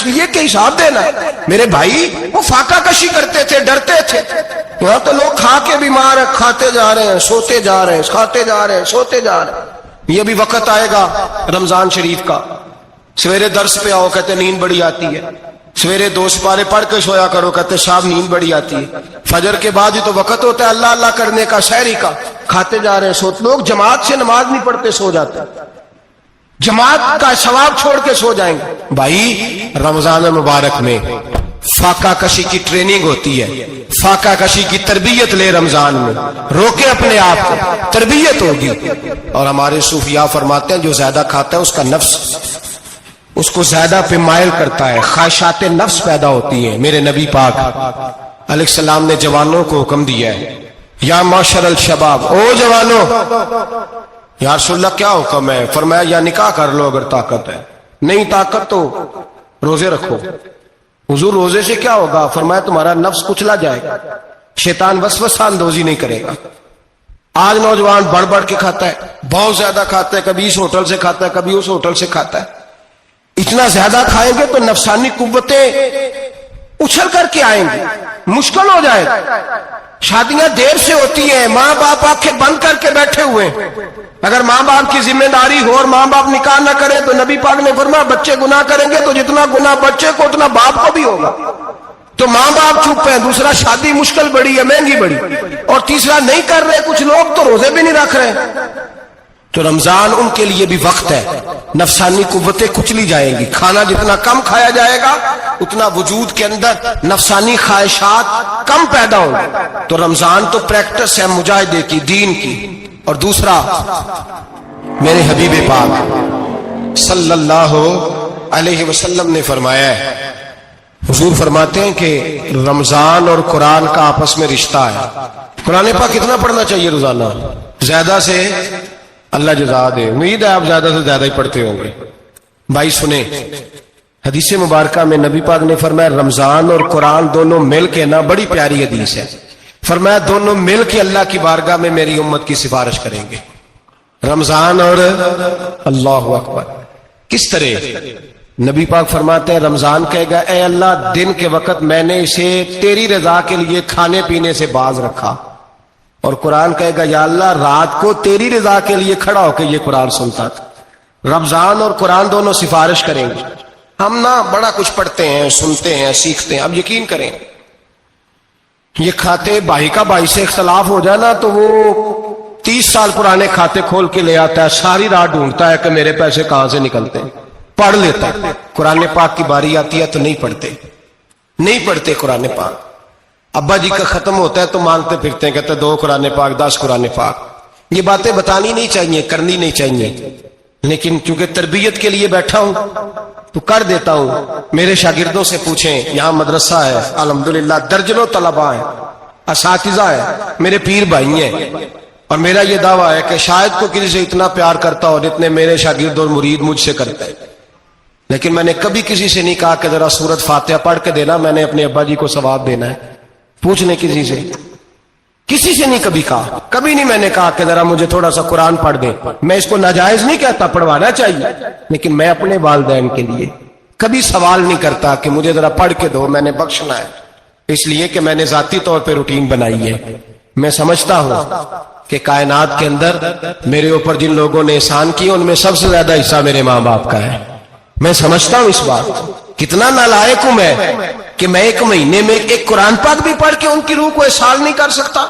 اس لیے کہ حساب دینا ہے۔ میرے بھائی وہ فاقہ کشی کرتے تھے، ڈرتے تھے۔ یہاں تو لوگ کھا کے بیمار ہیں، کھاتے جا رہے ہیں، سوتے جا رہے ہیں، کھاتے جا رہے ہیں، سوتے جا رہے ہیں۔ یہ بھی وقت آئے گا رمضان شریف کا، سویرے درس پہ آؤ کہتے نیند بڑی آتی ہے، سویرے 2 سپارے پڑھ کے سویا کرو کہتے صاحب نیند بڑی آتی ہے، فجر کے بعد ہی تو وقت ہوتا ہے اللہ اللہ کرنے کا، سحری کا، کھاتے جا رہے ہیں، سوتے۔ لوگ جماعت سے نماز نہیں پڑھتے سو جاتے، جماعت کا ثواب چھوڑ کے سو جائیں گے۔ بھائی رمضان مبارک میں فاقہ کشی کی ٹریننگ ہوتی ہے، فاقہ کشی کی تربیت لے، رمضان میں روکے اپنے آپ کو، تربیت ہوگی۔ اور ہمارے صوفیاء فرماتے ہیں جو زیادہ کھاتا ہے اس کا نفس اس کو زیادہ پہ مائل کرتا ہے، خواہشات نفس پیدا ہوتی ہیں۔ میرے نبی پاک علیہ السلام نے جوانوں کو حکم دیا ہے، یا معاشر الشباب، او جوانوں، یا رسول اللہ کیا حکم ہے؟ فرمایا یا نکاح کر لو اگر طاقت ہے، نہیں طاقت تو روزے رکھو۔ حضور روزے سے کیا ہوگا؟ فرمایا تمہارا نفس کچلا جائے گا، شیطان وسوسہ اندوزی نہیں کرے گا۔ آج نوجوان بڑھ بڑھ کے کھاتا ہے، بہت زیادہ کھاتا ہے، کبھی اس ہوٹل سے کھاتا ہے، کبھی اس ہوٹل سے کھاتا ہے۔ اتنا زیادہ کھائیں گے تو نفسانی قوتیں اچھل کر کے آئیں گی، مشکل ہو جائے گا۔ شادیاں دیر سے ہوتی ہیں، ماں باپ آنکھیں بند کر کے بیٹھے ہوئے ہیں۔ اگر ماں باپ کی ذمہ داری ہو اور ماں باپ نکاح نہ کرے تو نبی پاک نے فرمایا بچے گناہ کریں گے تو جتنا گناہ بچے کو اتنا باپ کو بھی ہوگا۔ تو ماں باپ چپ ہیں، دوسرا شادی مشکل بڑی ہے، مہنگی بڑی، اور تیسرا نہیں کر رہے کچھ لوگ تو روزے بھی نہیں رکھ رہے۔ تو رمضان ان کے لیے بھی وقت ہے، نفسانی قوتیں کچلی جائیں گی، کھانا جتنا کم کھایا جائے گا اتنا وجود کے اندر نفسانی خواہشات کم پیدا ہوں گے۔ تو رمضان تو پریکٹس ہے مجاہدے کی، دین کی۔ اور دوسرا میرے حبیب پاک صلی اللہ علیہ وسلم نے فرمایا ہے، حضور فرماتے ہیں کہ رمضان اور قرآن کا آپس میں رشتہ ہے۔ قرآن پاک کتنا پڑھنا چاہیے روزانہ؟ زیادہ سے اللہ جزا دے، امید ہے آپ زیادہ سے زیادہ ہی پڑھتے ہوں گے۔ بھائی سنیں، حدیث مبارکہ میں نبی پاک نے فرمایا رمضان اور قرآن دونوں مل کے نا، بڑی پیاری حدیث ہے، فرمایا دونوں مل کے اللہ کی بارگاہ میں میری امت کی سفارش کریں گے۔ رمضان اور اللہ اکبر، کس طرح؟ نبی پاک فرماتے ہیں رمضان کہے گا اے اللہ دن کے وقت میں نے اسے تیری رضا کے لیے کھانے پینے سے باز رکھا، اور قرآن کہے گا یا اللہ رات کو تیری رضا کے لیے کھڑا ہو کے یہ قرآن سنتا تھا۔ رمضان اور قرآن دونوں سفارش کریں گے۔ ہم نا بڑا کچھ پڑھتے ہیں، سنتے ہیں، سیکھتے ہیں، اب یقین کریں یہ کھاتے بھائی کا بھائی سے اختلاف ہو جانا تو وہ 30 سال پرانے کھاتے کھول کے لے آتا ہے، ساری رات ڈھونڈتا ہے کہ میرے پیسے کہاں سے نکلتے ہیں، پڑھ لیتا ہے۔ قرآن پاک کی باری آتی ہے تو نہیں پڑھتے قرآن پاک۔ ابا جی کا ختم ہوتا ہے تو مانگتے پھرتے ہیں، کہتے 2 قرآن پاک 10 قرآن پاک۔ یہ باتیں بتانی نہیں چاہیے، کرنی نہیں چاہیے، لیکن چونکہ تربیت کے لیے بیٹھا ہوں تو کر دیتا ہوں۔ میرے شاگردوں سے پوچھیں، یہاں مدرسہ ہے الحمدللہ، درجنوں طلباء ہیں، اساتذہ ہیں، میرے پیر بھائی ہیں، اور میرا یہ دعویٰ ہے کہ شاید کو کسی سے اتنا پیار کرتا ہو جتنے میرے شاگرد اور مرید مجھ سے کرتے ہیں، لیکن میں نے کبھی کسی سے نہیں کہا کہ ذرا سورت فاتحہ پڑھ کے دینا، میں نے اپنے ابا جی کو ثواب دینا ہے۔ پوچھ لیں کسی سے نہیں کبھی کہا، کبھی نہیں میں نے کہا کہ ذرا مجھے تھوڑا سا قرآن پڑھ دیں۔ میں اس کو ناجائز نہیں کہتا، پڑھوانا چاہیے، لیکن میں اپنے والدین کے لیے کبھی سوال نہیں کرتا کہ مجھے ذرا پڑھ کے دو، میں نے بخشنا ہے، اس لیے کہ میں نے ذاتی طور پہ روٹین بنائی ہے۔ میں سمجھتا ہوں کہ کائنات کے اندر میرے اوپر جن لوگوں نے احسان کیا ان میں سب سے زیادہ حصہ میرے ماں باپ کا ہے۔ میں سمجھتا ہوں اس بات، کتنا نالائق ہوں میں کہ میں 1 مہینے میں ایک قرآن پاک بھی پڑھ کے ان کی روح کو احسان نہیں کر سکتا۔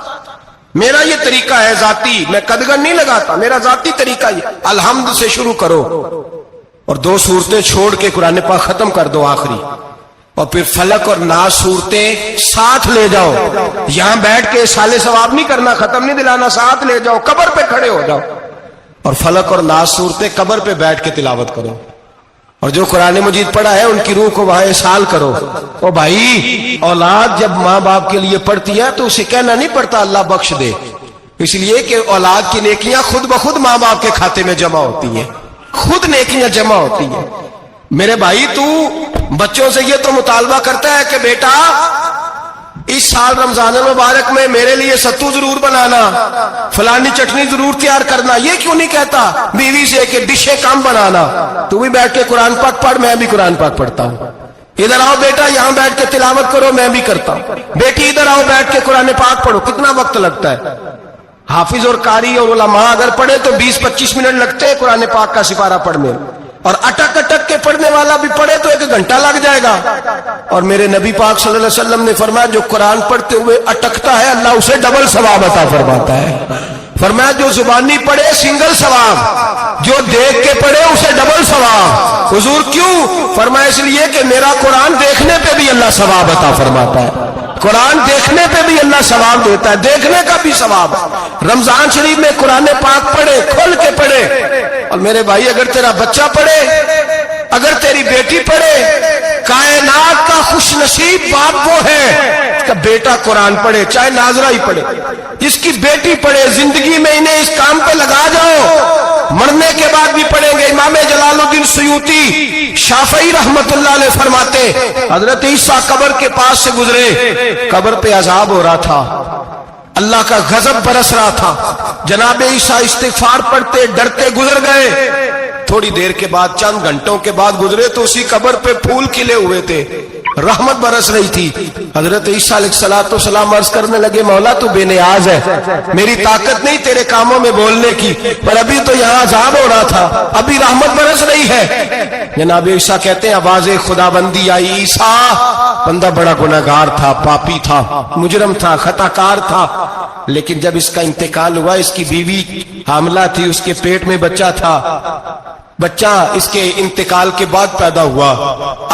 میرا یہ طریقہ ہے ذاتی، میں قدغن نہیں لگاتا، میرا ذاتی طریقہ یہ الحمد سے شروع کرو اور 2 سورتیں چھوڑ کے قرآن پاک ختم کر دو آخری، اور پھر فلق اور ناس صورتیں ساتھ لے جاؤ۔ یہاں بیٹھ کے سالے ثواب نہیں کرنا، ختم نہیں دلانا، ساتھ لے جاؤ، قبر پہ کھڑے ہو جاؤ اور فلق اور ناس صورتیں قبر پہ بیٹھ کے تلاوت کرو، اور جو قرآن مجید پڑھا ہے ان کی روح کو وہاں احسال کرو۔ او بھائی، اولاد جب ماں باپ کے لیے پڑھتی ہے تو اسے کہنا نہیں پڑتا اللہ بخش دے، اس لیے کہ اولاد کی نیکیاں خود بخود ماں باپ کے کھاتے میں جمع ہوتی ہیں، خود نیکیاں جمع ہوتی ہیں۔ میرے بھائی تو بچوں سے یہ تو مطالبہ کرتا ہے کہ بیٹا اس سال رمضان المبارک میں میرے لیے ستو ضرور بنانا، فلانی چٹنی ضرور تیار کرنا، یہ کیوں نہیں کہتا بیوی سے کہ ڈشیں کم بنانا؟ تو بھی بیٹھ کے قرآن پاک پڑھ، میں بھی قرآن پاک پڑھتا ہوں، ادھر آؤ بیٹا یہاں بیٹھ کے تلاوت کرو، میں بھی کرتا ہوں، بیٹی ادھر آؤ بیٹھ کے قرآن پاک پڑھو۔ کتنا وقت لگتا ہے؟ حافظ اور قاری اور علماء اگر پڑھے تو 20-25 منٹ لگتے ہیں قرآن پاک کا سپارہ پڑھنے میں، اور اٹک اٹک کے پڑھنے والا بھی پڑھے تو 1 گھنٹہ لگ جائے گا۔ اور میرے نبی پاک صلی اللہ علیہ وسلم نے فرمایا جو قرآن پڑھتے ہوئے اٹکتا ہے اللہ اسے ڈبل ثواب عطا فرماتا ہے۔ فرمایا جو زبانی پڑھے سنگل ثواب، جو دیکھ کے پڑھے اسے ڈبل ثواب۔ حضور کیوں؟ فرمایا اس لیے کہ میرا قرآن دیکھنے پہ بھی اللہ ثواب عطا فرماتا ہے، قرآن دیکھنے پہ بھی اللہ ثواب دیتا ہے، دیکھنے کا بھی ثواب۔ رمضان شریف میں قرآن پاک پڑھے، کھول کے پڑھے۔ اور میرے بھائی اگر تیرا بچہ پڑھے، اگر تیری بیٹی پڑھے، کائنات کا خوش نصیب باپ وہ ہے اس کا بیٹا قرآن پڑھے، چاہے ناظرہ ہی پڑھے، جس کی بیٹی پڑھے۔ زندگی میں انہیں اس کام پہ لگا جاؤ، مرنے کے بعد بھی پڑھیں گے۔ امام جلال الدین سیوطی شافعی رحمت اللہ علیہ فرماتے حضرت عیسیٰ قبر کے پاس سے گزرے، قبر پہ عذاب ہو رہا تھا، اللہ کا غضب برس رہا تھا، جناب عیسیٰ استغفار پڑھتے ڈرتے گزر گئے۔ تھوڑی دیر کے بعد، چند گھنٹوں کے بعد گزرے تو اسی قبر پہ پھول کھلے ہوئے تھے، رحمت برس رہی تھی۔ حضرت عیسیٰ علیہ السلام عرض کرنے لگے مولا تو بے نیاز ہے، میری طاقت نہیں تیرے کاموں میں بولنے کی، پر ابھی تو یہاں عذاب ہو رہا تھا، ابھی رحمت برس رہی ہے۔ جناب عیسیٰ کہتے ہیں آواز خدا بندی آئی، عیسیٰ بندہ بڑا گناہگار تھا، پاپی تھا، مجرم تھا، خطا کار تھا، لیکن جب اس کا انتقال ہوا، اس کی بیوی حاملہ تھی، اس کے پیٹ میں بچہ تھا، بچہ اس کے انتقال کے بعد پیدا ہوا،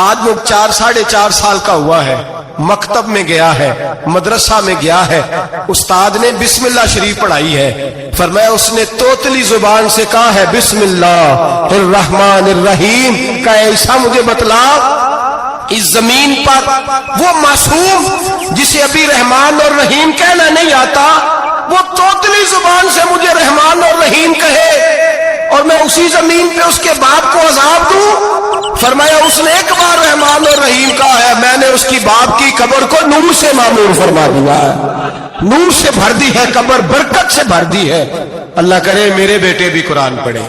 آج وہ 4-4.5 سال کا ہوا ہے، مکتب میں گیا ہے، مدرسہ میں گیا ہے، استاد نے بسم اللہ شریف پڑھائی ہے، فرمایا اس نے توتلی زبان سے کہا ہے بسم اللہ الرحمن الرحیم کا ایسا مجھے بتلا اس زمین پر وہ معصوم جسے ابھی رحمان اور رحیم کہنا نہیں آتا، وہ توتلی زبان سے مجھے رحمان اور رحیم کہے اور میں اسی زمین پہ اس کے باپ کو عذاب دوں؟ فرمایا اس نے ایک بار رحمان اور رحیم کہا ہے، میں نے اس کی باپ کی قبر کو نور سے معمور فرما دیا ہے، نور سے بھر دی ہے قبر، برکت سے بھر دی ہے۔ اللہ کرے میرے بیٹے بھی قرآن پڑھے،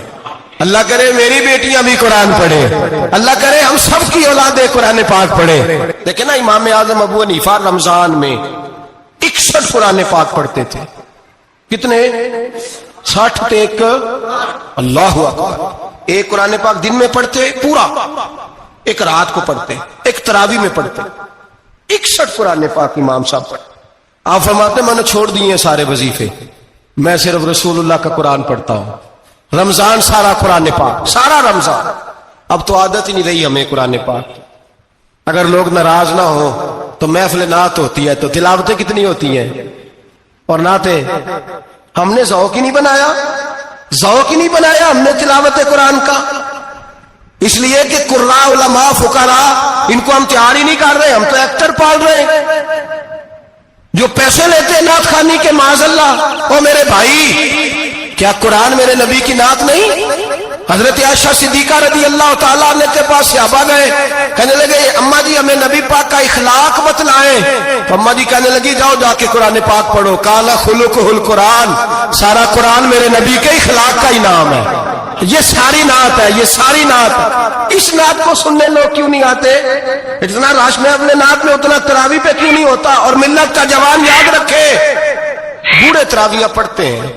اللہ کرے میری بیٹیاں بھی قرآن پڑھے، اللہ کرے ہم سب کی اولادیں قرآن پاک پڑھے۔ دیکھیں نا امام اعظم ابو حنیفہ رمضان میں 61 قرآن پاک پڑھتے تھے، کتنے؟ 60 ٹیک، اللہ اکبر۔ ایک قرآن پاک دن میں پڑھتے پورا، ایک رات کو پڑھتے، ایک تراویح میں پڑھتے، 61 قرآن پاک امام صاحب پڑھتے۔ آپ فرماتے میں نے چھوڑ دیے سارے وظیفے، میں صرف رسول اللہ کا قرآن پڑھتا ہوں، رمضان سارا قرآن پاک، سارا رمضان۔ اب تو عادت ہی نہیں رہی ہمیں قرآن پاک، اگر لوگ ناراض نہ ہو تو محفل نعت ہوتی ہے تو تلاوتیں کتنی ہوتی ہیں، اور نعتیں ہم نے ذوق ہی نہیں بنایا، ذوق ہی نہیں بنایا ہم نے تلاوت قرآن کا، اس لیے کہ قراء علماء فقراء ان کو ہم تیار ہی نہیں کر رہے، ہم تو ایکٹر پال رہے ہیں جو پیسے لیتے ہیں نعت خوانی کے، معاذ اللہ۔ او میرے بھائی کیا قرآن میرے نبی کی نعت نہیں؟ حضرت عائشہ صدیقہ رضی اللہ تعالیٰ عنہ کے پاس صحابہ گئے، کہنے لگے اماں جی ہمیں نبی پاک کا اخلاق بتلائیں، تو اماں جی کہنے لگی جاؤ جا کے قرآن پاک پڑھو، کالا خلقہ القرآن، سارا قرآن میرے نبی کے اخلاق کا ہی نام ہے، یہ ساری نعت ہے، یہ ساری نعت ہے۔ اس نعت کو سننے لوگ کیوں نہیں آتے؟ اتنا راش میں اپنے نعت میں اتنا تراویح پہ کیوں نہیں ہوتا؟ اور ملت کا جوان یاد رکھے، بوڑھے تراویح پڑھتے ہیں،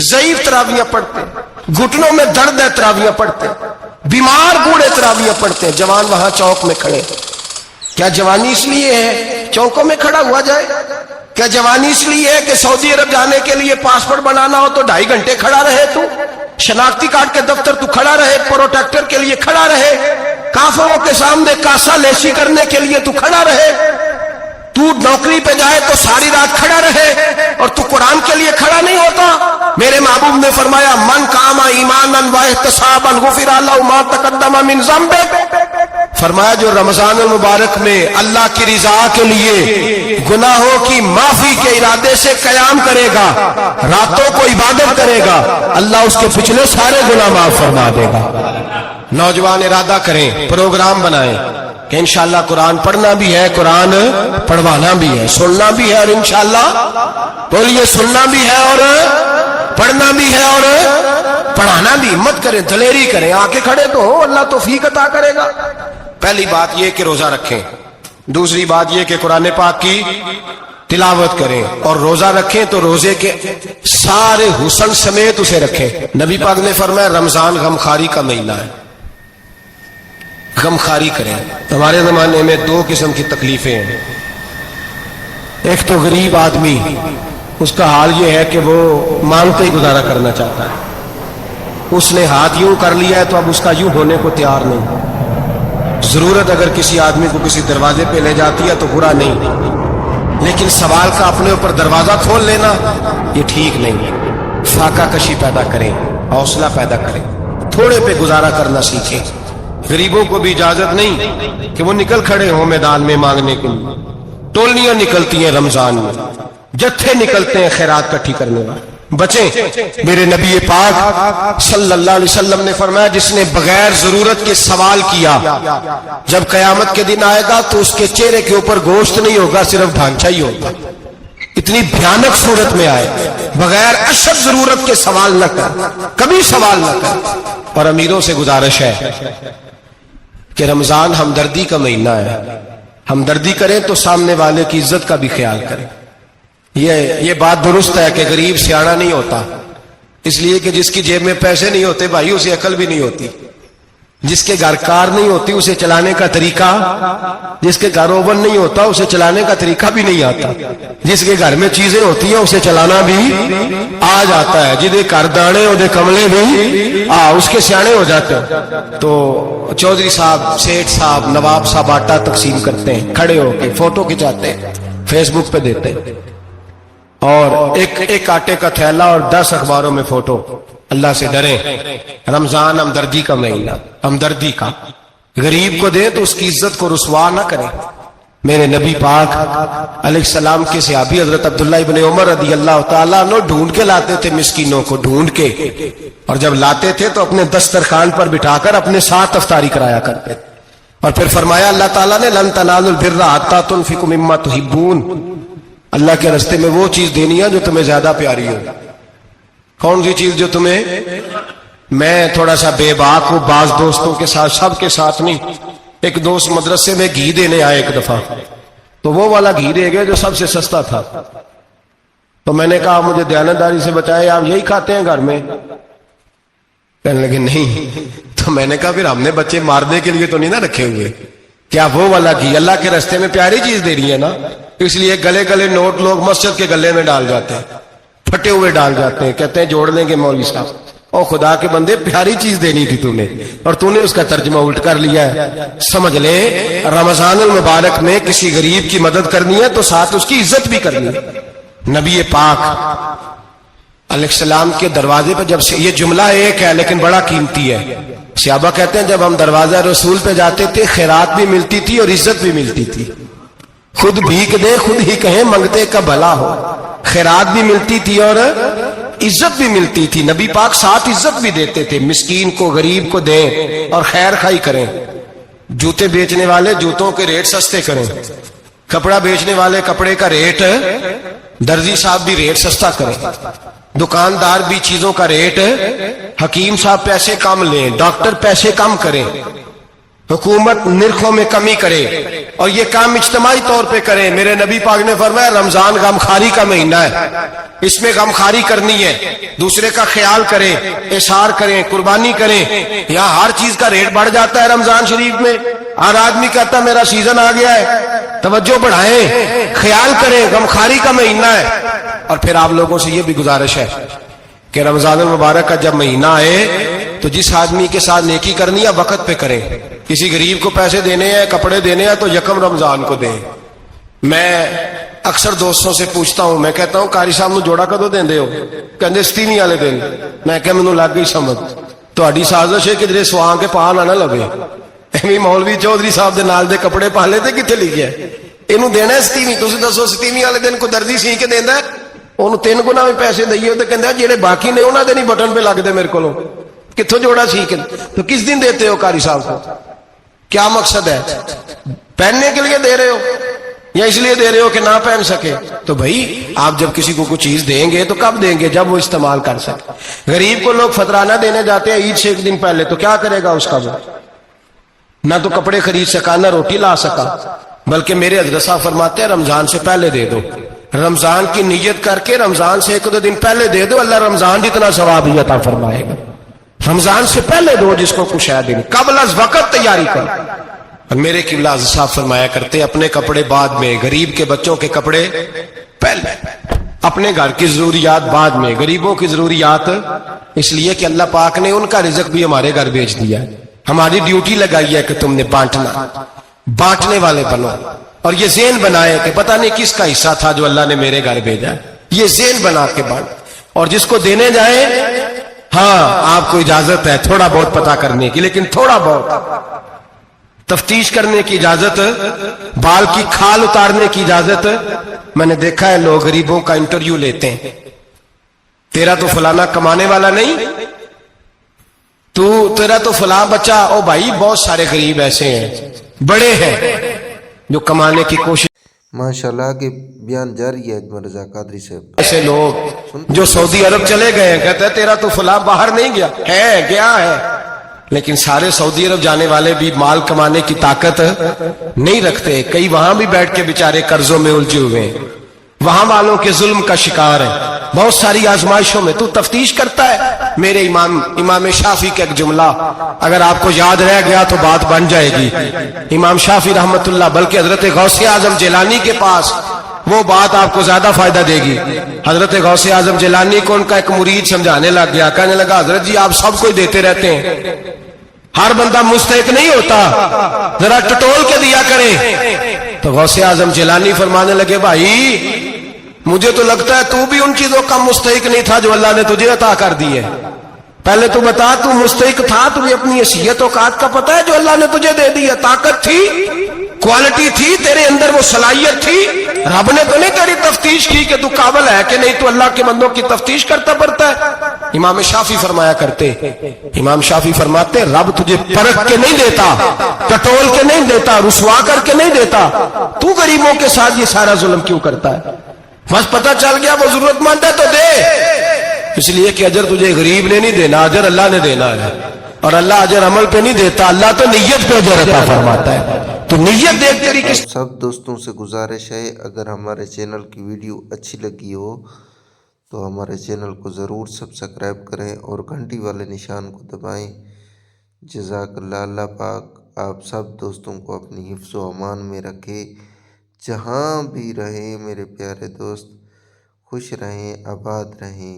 ضعیف تراویح پڑھتے ہیں، گھٹنوں میں درد ہے تراویح پڑھتے ہیں، بیمار بوڑھے تراویح پڑھتے ہیں، جوان وہاں چوک میں کھڑے۔ کیا جوانی اس لیے ہے چوکوں میں کھڑا ہوا جائے؟ کیا جوانی اس لیے ہے کہ سعودی عرب جانے کے لیے پاسپورٹ بنانا ہو تو 2.5 گھنٹے کھڑا رہے تو، شناختی کارڈ کے دفتر تو کھڑا رہے، پروٹیکٹر کے لیے کھڑا رہے، کافروں کے سامنے کاسا لیسی کرنے کے لیے تو کھڑا رہے، تو نوکری پہ جائے تو ساری رات کھڑا رہے، اور تو قرآن کے لیے کھڑا نہیں ہوتا؟ میرے محبوب نے فرمایا من قام ایمانا واحتسابا غفر له ما تقدم من ذنبه، فرمایا جو رمضان المبارک میں اللہ کی رضا کے لیے گناہوں کی معافی کے ارادے سے قیام کرے گا، راتوں کو عبادت کرے گا، اللہ اس کے پچھلے سارے گناہ معاف فرما دے گا۔ نوجوان ارادہ کریں، پروگرام بنائیں کہ انشاءاللہ قرآن پڑھنا بھی ہے، قرآن پڑھوانا بھی ہے، سننا بھی ہے، اور انشاءاللہ بولیے سننا بھی ہے اور پڑھنا بھی ہے اور پڑھانا بھی۔ ہمت کریں، دلیری کریں، آ کے کھڑے تو ہو، اللہ توفیق عطا کرے گا۔ پہلی بات یہ کہ روزہ رکھیں، دوسری بات یہ کہ قرآن پاک کی تلاوت کریں، اور روزہ رکھیں تو روزے کے سارے حسن سمیت اسے رکھیں۔ نبی پاک نے فرمایا رمضان غمخواری کا مہینہ ہے، غمخواری کریں۔ ہمارے زمانے میں دو قسم کی تکلیفیں ہیں، ایک تو غریب آدمی، اس کا حال یہ ہے کہ وہ مانگتے ہی گزارا کرنا چاہتا ہے، اس نے ہاتھ یوں کر لیا ہے تو اب اس کا یوں ہونے کو تیار نہیں۔ ضرورت اگر کسی آدمی کو کسی دروازے پہ لے جاتی ہے تو برا نہیں، لیکن سوال کا اپنے اوپر دروازہ کھول لینا یہ ٹھیک نہیں۔ فاقہ کشی پیدا کریں، حوصلہ پیدا کریں، تھوڑے پہ گزارا کرنا سیکھیں۔ غریبوں کو بھی اجازت نہیں کہ وہ نکل کھڑے ہوں میدان میں مانگنے کے لیے۔ ٹولیاں نکلتی ہیں رمضان میں، جتھے نکلتے ہیں خیرات کٹھی کرنے والے، بچیں۔ میرے نبی پاک صلی اللہ علیہ وسلم نے فرمایا جس نے بغیر ضرورت کے سوال کیا، جب قیامت کے دن آئے گا تو اس کے چہرے کے اوپر گوشت نہیں ہوگا، صرف ڈھانچہ ہی ہوگا۔ اتنی بھیانک صورت میں آئے، بغیر اشد ضرورت کے سوال نہ کر، کبھی سوال نہ کر۔ اور امیروں سے گزارش ہے کہ رمضان ہمدردی کا مہینہ ہے، ہمدردی کریں تو سامنے والے کی عزت کا بھی خیال کریں۔ یہ بات درست ہے کہ غریب سیاڑا نہیں ہوتا، اس لیے کہ جس کی جیب میں پیسے نہیں ہوتے بھائی اسے عقل بھی نہیں ہوتی، جس کے گھر کار نہیں ہوتی اسے چلانے کا طریقہ، جس کے گھر اوون نہیں ہوتا اسے چلانے کا طریقہ بھی نہیں آتا، جس کے گھر میں چیزیں ہوتی ہیں اسے چلانا بھی آ جاتا ہے، جدے گھر دانے اودے کملے بھی اس کے سیانے ہو جاتے ہیں۔ تو چودھری صاحب، سیٹھ صاحب، نواب صاحب آٹا تقسیم کرتے ہیں، کھڑے ہو کے فوٹو کھچاتے ہیں، فیس بک پہ دیتے ہیں، اور ایک آٹے کا تھیلا اور 10 اخباروں میں فوٹو۔ اللہ سے ڈریں، رمضان ہمدردی کا مہینہ، ہمدردی کا۔ غریب کو دیں تو اس کی عزت کو رسوا نہ کریں۔ میرے نبی پاک علیہ السلام کے صحابی حضرت عبداللہ ابن عمر رضی اللہ تعالیٰ عنہ ڈھونڈ کے لاتے تھے مسکینوں کو، ڈھونڈ کے، اور جب لاتے تھے تو اپنے دسترخوان پر بٹھا کر اپنے ساتھ افطاری کرایا کرتے، اور پھر فرمایا اللہ تعالیٰ نے لن تنالوا البر حتی تنفقوا مما تحبون، اللہ کے راستے میں وہ چیز دینی ہے جو تمہیں زیادہ پیاری ہو۔ کون سی چیز جو تمہیں؟ میں تھوڑا سا بے باک ہوں، بعض دوستوں کے ساتھ، سب کے ساتھ نہیں۔ ایک دوست مدرسے میں گھی دینے آئے ایک دفعہ، تو وہ والا گھی دے گئے جو سب سے سستا تھا، تو میں نے کہا مجھے دیانتداری سے بتائے آپ یہی کھاتے ہیں گھر میں؟ کہنے لگے نہیں۔ تو میں نے کہا پھر ہم نے بچے مارنے کے لیے تو نہیں نہ رکھے ہوئے، کیا وہ والا گھی اللہ کے راستے میں پیاری چیز دے رہی ہے نا، اس لیے گلے گلے نوٹ لوگ مسجد کے گلے میں ڈال جاتے ہیں، پھٹے ہوئے ڈال جاتے ہیں، کہتے ہیں جوڑ لیں گے مولوی صاحب۔ او خدا کے بندے، پیاری چیز دینی تھی تو نے، اور تو نے اس کا ترجمہ الٹ کر لیا ہے۔ سمجھ لیں رمضان المبارک میں کسی غریب کی مدد کرنی ہے تو ساتھ اس کی عزت بھی کرنی ہے۔ نبی پاک علیہ السلام کے دروازے پہ جب سے، یہ جملہ ایک ہے لیکن بڑا قیمتی ہے، صحابہ کہتے ہیں جب ہم دروازہ رسول پہ جاتے تھے خیرات بھی ملتی تھی اور عزت بھی ملتی تھی۔ خود بھیک دے خود ہی کہیں منگتے کا بھلا ہو، خیرات بھی ملتی تھی اور عزت بھی ملتی تھی۔ نبی پاک ساتھ عزت بھی دیتے تھے، مسکین کو غریب کو دیں اور خیر خائی کریں۔ جوتے بیچنے والے جوتوں کے ریٹ سستے کریں، کپڑا بیچنے والے کپڑے کا ریٹ، درزی صاحب بھی ریٹ سستا کریں، دکاندار بھی چیزوں کا ریٹ، حکیم صاحب پیسے کم لیں، ڈاکٹر پیسے کم کریں، حکومت نرخوں میں کمی کرے، اور یہ کام اجتماعی طور پہ کریں۔ میرے نبی پاک نے فرمایا رمضان غمخواری کا مہینہ ہے، اس میں غمخواری کرنی ہے، دوسرے کا خیال کریں، احسار کریں، قربانی کریں۔ یہاں ہر چیز کا ریٹ بڑھ جاتا ہے رمضان شریف میں، ہر آدمی کہتا ہے میرا سیزن آ گیا ہے، توجہ بڑھائیں، خیال کریں، غمخواری کا مہینہ ہے۔ اور پھر آپ لوگوں سے یہ بھی گزارش ہے کہ رمضان المبارک کا جب مہینہ آئے تو جس آدمی کے ساتھ نیکی کرنی ہے وقت پہ کریں۔ کسی غریب کو پیسے دینے ہیں، کپڑے دینے ہیں تو یکم رمضان کو دیں۔ میں اکثر دوستوں سے پوچھتا ہوں، میں کہتا ہوں قاری صاحب نو جوڑا کدو دیندے ہو؟ کہندے ستیویں والے دن۔ میں کہ مینوں لگ گئی سمجھ، تہاڈی سازش ہے کدھر سواں کے پا نہ لگے، ایویں مولوی چودھری صاحب دے نال دے کپڑے پا لے تے کتنے لکھیا ہے اینو دینا ہے ستیویں؟ تسی دسو ستیویں والے دن کو درزی سی کے دیندا ہے؟ انہوں 3 گنا بھی پیسے دئیے تو کہندے جڑے باقی نے انہاں دے نہیں بٹن پہ لگ دے میرے کولوں، کتھوں جوڑا سی کے؟ تو کس دن دیتے ہو قاری صاحب کو؟ کیا مقصد ہے؟ پہننے کے لیے دے رہے ہو یا اس لیے دے رہے ہو کہ نہ پہن سکے؟ تو بھائی آپ جب کسی کو کوئی چیز دیں گے تو کب دیں گے؟ جب وہ استعمال کر سکے۔ غریب کو لوگ فطرانہ دینے جاتے ہیں عید سے 1 دن پہلے، تو کیا کرے گا اس کا وہ؟ نہ تو کپڑے خرید سکا نہ روٹی لا سکا، بلکہ میرے حضرت صاحب فرماتے ہیں رمضان سے پہلے دے دو، رمضان کی نیت کر کے رمضان سے 1-2 دن پہلے دے دو، اللہ رمضان جتنا ثواب ہی عطا فرمائے گا۔ رمضان سے پہلے دو جس کو کچھ ہے دن، قبل از وقت تیاری کر۔ اور میرے قبلہ حضرت صاحب فرمایا کرتے اپنے کپڑے بعد میں، غریب کے بچوں کے کپڑے پہلے، اپنے گھر کی ضروریات بعد میں، غریبوں کی ضروریات اس لیے کہ اللہ پاک نے ان کا رزق بھی ہمارے گھر بھیج دیا ہے، ہماری ڈیوٹی لگائی ہے کہ تم نے بانٹنا، بانٹنے والے بنو۔ اور یہ ذہن بنائے کہ پتہ نہیں کس کا حصہ تھا جو اللہ نے میرے گھر بھیجا ہے، یہ ذہن بنا کے بانٹ۔ اور جس کو دینے جائیں، ہاں آپ کو اجازت ہے تھوڑا بہت پتہ کرنے کی، لیکن تھوڑا بہت تفتیش کرنے کی اجازت، بال کی کھال اتارنے کی اجازت۔ میں نے دیکھا ہے لوگ غریبوں کا انٹرویو لیتے ہیں، تیرا تو فلانا کمانے والا نہیں، تیرا تو فلاں بچہ، او بھائی بہت سارے غریب ایسے ہیں، بڑے ہیں جو کمانے کی کوشش۔ ماشاءاللہ کے بیان جاری ہے اجمل رضا قادری صاحب۔ ایسے لوگ جو سعودی عرب چلے گئے ہیں کہتے ہیں تیرا تو فلاں باہر نہیں گیا ہے، گیا ہے، لیکن سارے سعودی عرب جانے والے بھی مال کمانے کی طاقت نہیں رکھتے، کئی وہاں بھی بیٹھ کے بیچارے قرضوں میں الجھے ہوئے ہیں، وہاں والوں کے ظلم کا شکار ہیں، بہت ساری آزمائشوں میں۔ تو تفتیش کرتا ہے۔ میرے امام شافعی کا ایک جملہ اگر آپ کو یاد رہ گیا تو بات بن جائے گی۔ امام شافعی رحمت اللہ، بلکہ حضرت غوث اعظم جیلانی کے پاس وہ بات آپ کو زیادہ فائدہ دے گی۔ حضرت غوث اعظم جیلانی کو ان کا ایک مرید سمجھانے لگ گیا، کہنے لگا حضرت جی آپ سب کو ہی دیتے رہتے ہیں، ہر بندہ مستحق نہیں ہوتا، ذرا ٹٹول کے دیا کریں۔ تو غوث اعظم جیلانی فرمانے لگے بھائی مجھے تو لگتا ہے تو بھی ان چیزوں کا مستحق نہیں تھا جو اللہ نے تجھے عطا کر دی ہے، پہلے تو بتا تو مستحق تھا، تجھے اپنی حیثیت اوقات کا پتہ ہے جو اللہ نے تجھے دے دی ہے، طاقت تھی، کوالٹی تھی، تیرے اندر وہ صلاحیت تھی، رب نے تو نہیں تیری تفتیش کی کہ تو قابل ہے کہ نہیں، تو اللہ کے بندوں کی تفتیش کرتا پڑتا ہے۔ امام شافعی فرمایا کرتے، امام شافعی فرماتے رب تجھے پرکھ کے نہیں دیتا، ٹٹول کے نہیں دیتا، رسوا کر کے نہیں دیتا، تو غریبوں کے ساتھ یہ سارا ظلم کیوں کرتا ہے؟ بس پتہ چل گیا وہ ضرورت مند ہے تو دے، اس لیے کہ اجر تجھے غریب نے نہیں دینا، اجر اللہ نے دینا ہے، اور اللہ اجر عمل پہ نہیں دیتا، اللہ تو نیت پہ اجر عطا فرماتا ہے۔ تو نیت دیکھ تیری کس۔ سب دوستوں سے گزارش ہے اگر ہمارے چینل کی ویڈیو اچھی لگی ہو تو ہمارے چینل کو ضرور سبسکرائب کریں اور گھنٹی والے نشان کو دبائیں۔ جزاک اللہ، اللہ پاک آپ سب دوستوں کو اپنی حفظ و امان میں رکھے، جہاں بھی رہیں میرے پیارے دوست، خوش رہیں، آباد رہیں۔